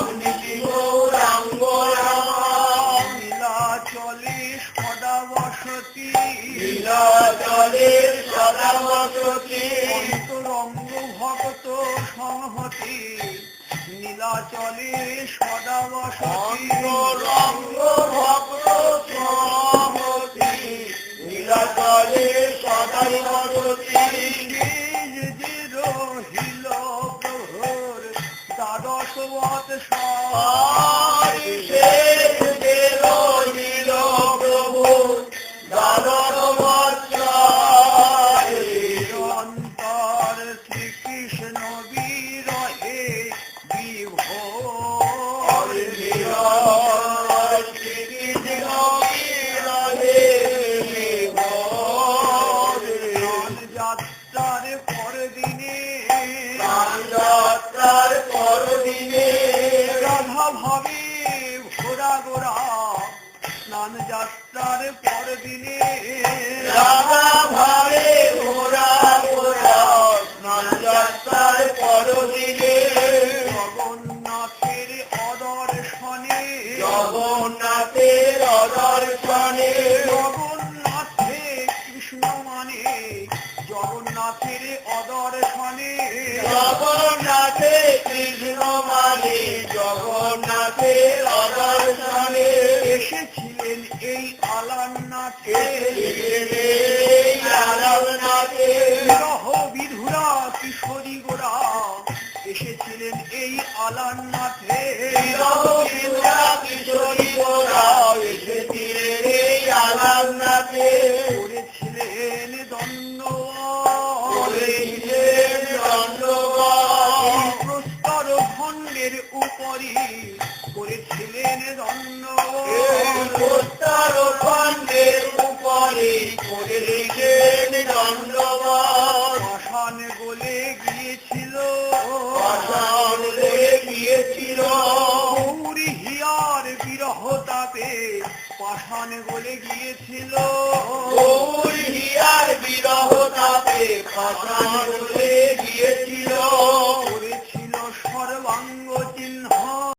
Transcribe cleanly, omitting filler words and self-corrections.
রামনীতি গৌরাঙ্গ রাম নীলাচলে সদা বসতি নীলাচলে সদা বসতি অন্তরঙ্গ ভক্ত সংহতি নীলাচলে সদা বসতি অন্তরঙ্গ ভক্ত সংহতি নীলাচলে সদাই বসতি যে রহিল প্রহর দ্বাদশ বৎসর যে রহিল প্রভুর দ্বাদশ বৎসর অন্তর শ্রীকৃষ্ণ বিরহে বিভোর শ্রীকৃষ্ণ বিরহে বিভোর যাত্রার পরদিনে যাত্রার পরদিনে রাধা ভাবে ঘোরা গোরা স্নান যাত্রার পরদিনে রাধা ভাবে ঘোরা গোরা স্নান যাত্রার পরদিনে জগন্নাথের অদর্শনে জগন্নাথের অদর্শনে জগন্নাথে কৃষ্ণ মানে জগন্নাথের অদর্শনে জগন্নাথে কৃষ্ণ মানে জগন্নাথের অদর্শনে এসেছিলেন এই আলান্নাথে আলান্নাথে বিরহ বিধুরা কিশোরী গোরা এসেছিলেন এই আলান্নাথে বিরহ বিধুরা কিশোরী গোরা এসেছিলেন এই আলান্নাথে করেছিলেন প্রস্তর খণ্ডের উপরি করেছিলেন দণ্ড প্রস্তর খণ্ডের উপরি করেছিলেন দণ্ডবাদ পাষাণ গলে গিয়েছিল পাষাণ গলে গিয়েছিল গৌরী হিয়ার বিরহ তাপে পাষাণ গলে গিয়েছিল গৌরী হিয়ার বিরহ তাপে পাষাণ গলে গিয়েছিল